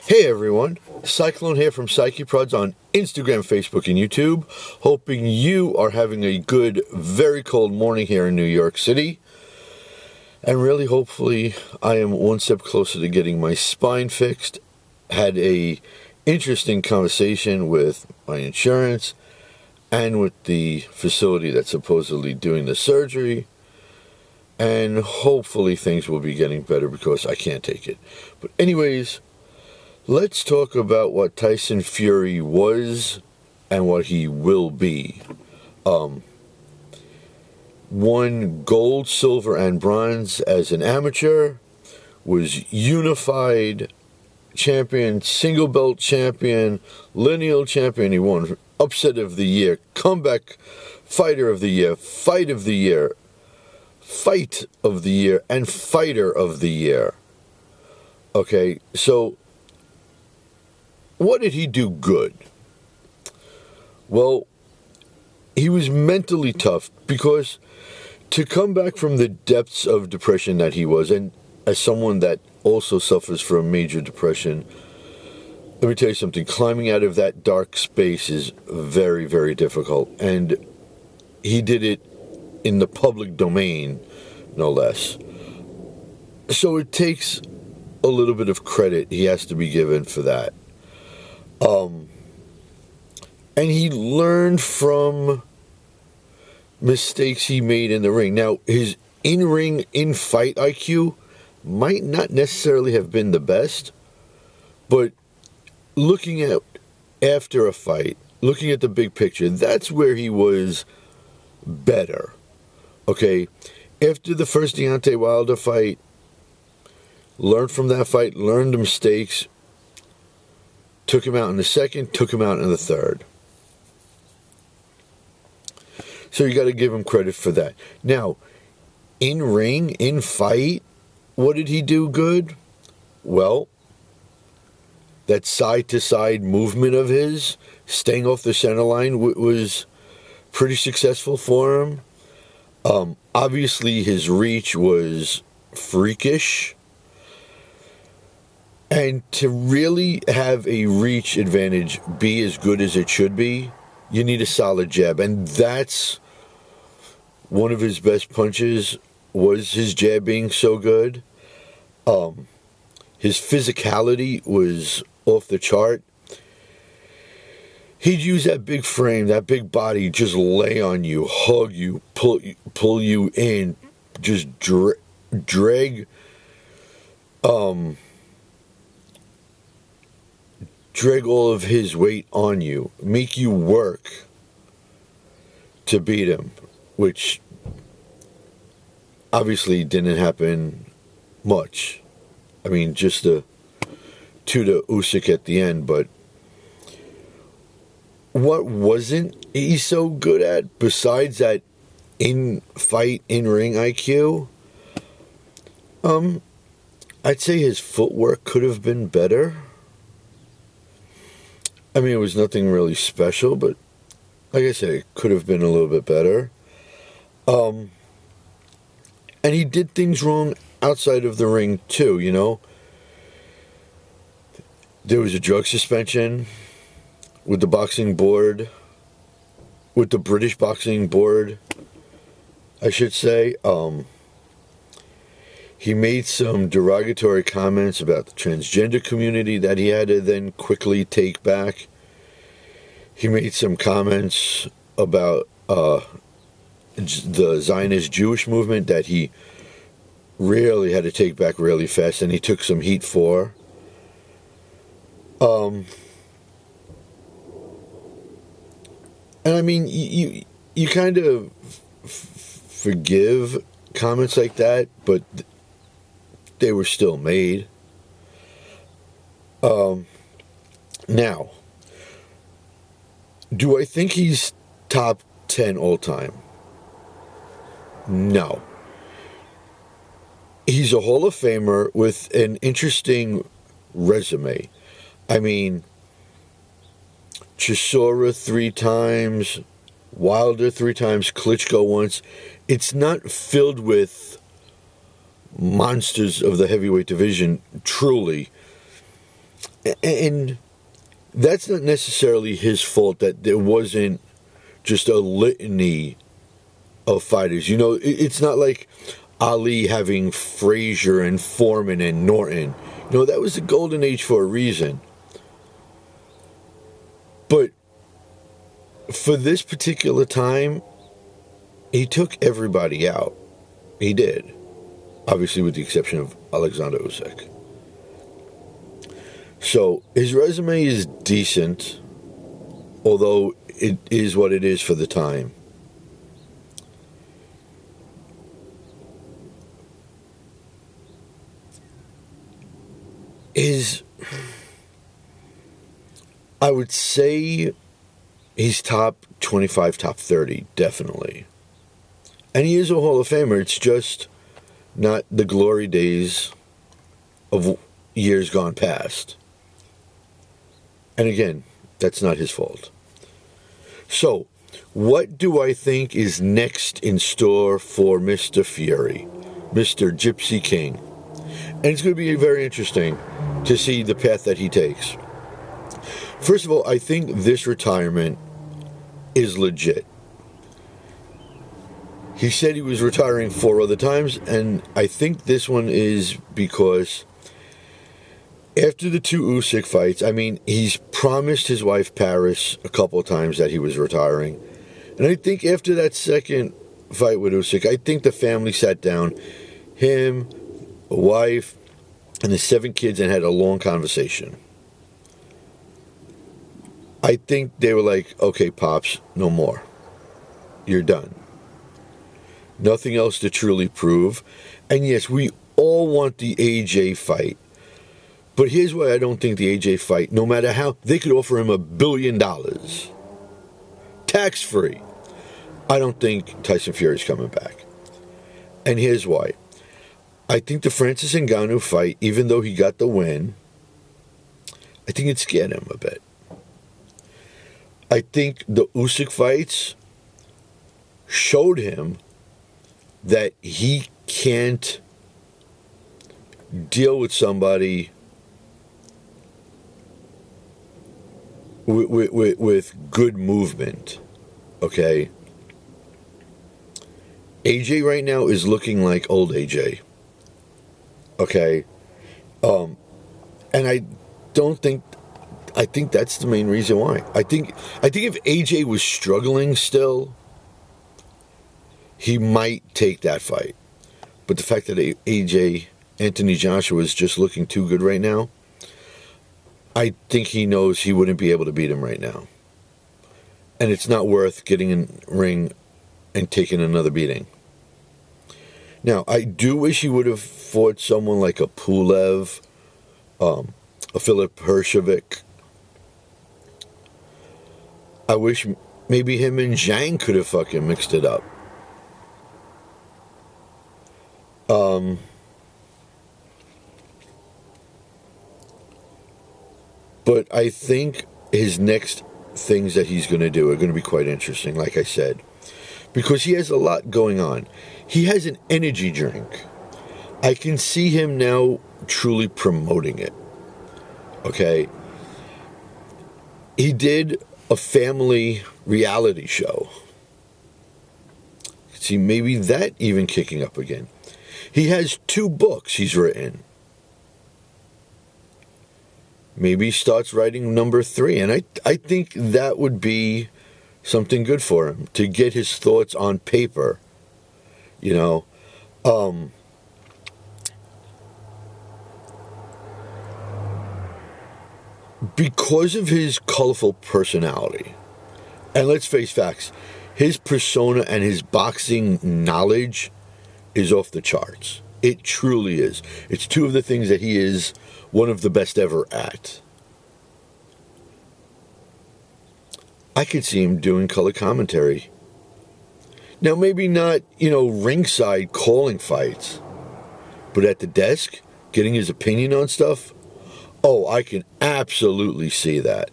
Hey everyone, Cyclone here from CYCIEprodz on Instagram, Facebook, and YouTube. Hoping you are having a good, very cold morning here in New York City. And really, hopefully, I am one step closer to getting my spine fixed. Had a interesting conversation with my insurance and with the facility that's supposedly doing the surgery. And hopefully things will be getting better because I can't take it. But anyways, let's talk about what Tyson Fury was and what he will be. Won gold, silver, and bronze as an amateur. Was unified champion, single belt champion, lineal champion. He won upset of the year, comeback fighter of the year, fight of the year, fight of the year, and fighter of the year. Okay, so what did he do good? Well, he was mentally tough because to come back from the depths of depression that he was, and as someone that also suffers from major depression, let me tell you something, climbing out of that dark space is very, very difficult. And he did it in the public domain, no less. So it takes a little bit of credit he has to be given for that. And he learned from mistakes he made in the ring. Now, his in-ring, in-fight IQ might not necessarily have been the best, but looking at after a fight, looking at the big picture, that's where he was better. Okay, after the first Deontay Wilder fight, learned from that fight, learned the mistakes, took him out in the second, took him out in the third. So you got to give him credit for that. Now, in ring, in fight, what did he do good? Well, that side-to-side movement of his, staying off the center line, was pretty successful for him. Obviously, his reach was freakish. And to really have a reach advantage be as good as it should be, you need a solid jab. And that's one of his best punches, was his jab being so good. His physicality was off the chart. He'd use that big frame, that big body, just lay on you, hug you, pull you in, just drag all of his weight on you, make you work to beat him, which obviously didn't happen much. I mean, just to Usyk at the end, but what wasn't he so good at besides that in-fight, in-ring IQ? I'd say his footwork could have been better. I mean, it was nothing really special, but like I said, it could have been a little bit better. And he did things wrong outside of the ring, too, you know. There was a drug suspension with the boxing board, with the British boxing board, I should say. He made some derogatory comments about the transgender community that he had to then quickly take back. He made some comments about the Zionist Jewish movement that he really had to take back really fast, and he took some heat for. And I mean, you kind of forgive comments like that, but they were still made. Now, do I think he's top 10 all time? No. He's a Hall of Famer with an interesting resume. I mean, Chisora 3 times, Wilder 3 times, Klitschko once. It's not filled with monsters of the heavyweight division, truly. And that's not necessarily his fault that there wasn't just a litany of fighters. You know, it's not like Ali having Frazier and Foreman and Norton. You know, that was the golden age for a reason. But for this particular time, he took everybody out. He did. Obviously, with the exception of Alexander Usyk. So, his resume is decent, although it is what it is for the time. I would say he's top 25, top 30, definitely. And he is a Hall of Famer. It's just not the glory days of years gone past. And again, that's not his fault. So, what do I think is next in store for Mr. Fury, Mr. Gypsy King? And it's going to be very interesting to see the path that he takes. First of all, I think this retirement is legit. He said he was retiring 4 other times, and I think this one is because after the 2 Usyk fights, I mean, he's promised his wife Paris a couple of times that he was retiring. And I think after that second fight with Usyk, I think the family sat down, him, a wife, and the 7 kids, and had a long conversation. I think they were like, okay, Pops, no more. You're done. Nothing else to truly prove. And yes, we all want the AJ fight. But here's why I don't think the AJ fight, no matter how, they could offer him $1 billion. Tax-free. I don't think Tyson Fury's coming back. And here's why. I think the Francis Ngannou fight, even though he got the win, I think it scared him a bit. I think the Usyk fights showed him that he can't deal with somebody with good movement. Okay? AJ right now is looking like old AJ. Okay? And I think that's the main reason why. I think if AJ was struggling still, he might take that fight. But the fact that AJ, Anthony Joshua, is just looking too good right now, I think he knows he wouldn't be able to beat him right now. And it's not worth getting in the ring and taking another beating. Now, I do wish he would have fought someone like a Pulev, a Filip Hershevik. I wish maybe him and Zhang could have fucking mixed it up. But I think his next things that he's going to do are going to be quite interesting, like I said. Because he has a lot going on. He has an energy drink. I can see him now truly promoting it. Okay? He did a family reality show. See, maybe that even kicking up again. He has 2 books he's written. Maybe he starts writing number 3. And I think that would be something good for him, to get his thoughts on paper. You know, because of his colorful personality, and let's face facts, his persona and his boxing knowledge is off the charts. It truly is. It's 2 of the things that he is one of the best ever at. I could see him doing color commentary. Now, maybe not, ringside calling fights, but at the desk, getting his opinion on stuff. Oh, I can absolutely see that.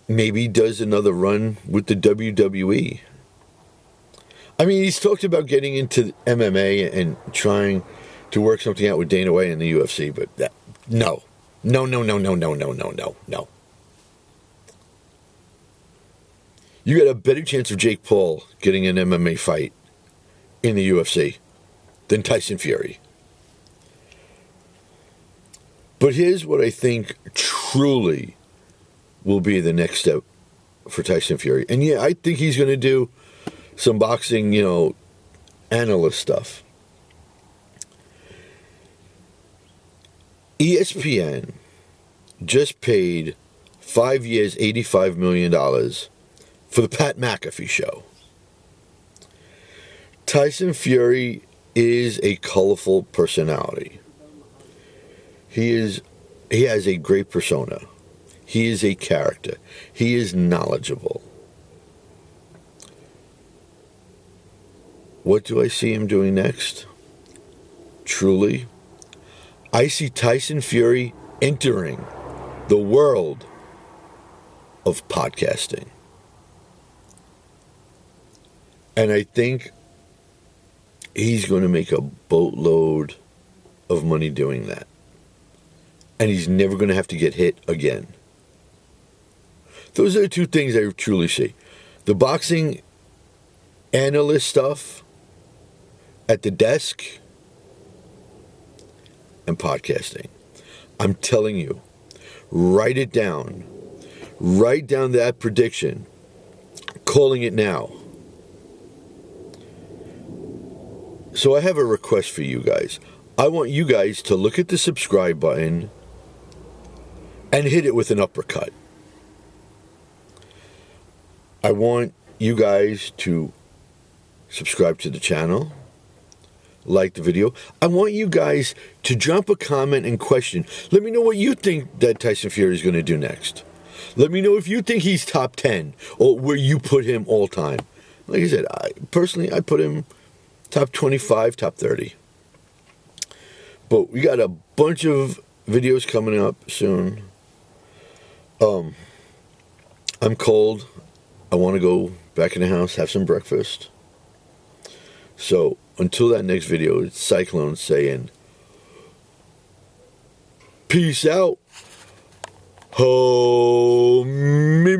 Maybe he does another run with the WWE. I mean, he's talked about getting into MMA and trying to work something out with Dana White in the UFC, but no. No. You got a better chance of Jake Paul getting an MMA fight in the UFC than Tyson Fury. But here's what I think truly will be the next step for Tyson Fury. And yeah, I think he's going to do some boxing, analyst stuff. ESPN just paid 5 years, $85 million for the Pat McAfee show. Tyson Fury is a colorful personality. He has a great persona. He is a character. He is knowledgeable. What do I see him doing next? Truly, I see Tyson Fury entering the world of podcasting. And I think he's going to make a boatload of money doing that. And he's never going to have to get hit again. Those are the two things I truly see. The boxing analyst stuff at the desk and podcasting. I'm telling you, write it down. Write down that prediction. Calling it now. So I have a request for you guys. I want you guys to look at the subscribe button and hit it with an uppercut. I want you guys to subscribe to the channel, like the video. I want you guys to drop a comment and question. Let me know what you think that Tyson Fury is going to do next. Let me know if you think he's top 10 or where you put him all time. Like I said, I put him top 25, top 30. But we got a bunch of videos coming up soon. I'm cold. I want to go back in the house, have some breakfast. So until that next video, it's Cyclone saying, peace out. Ho me.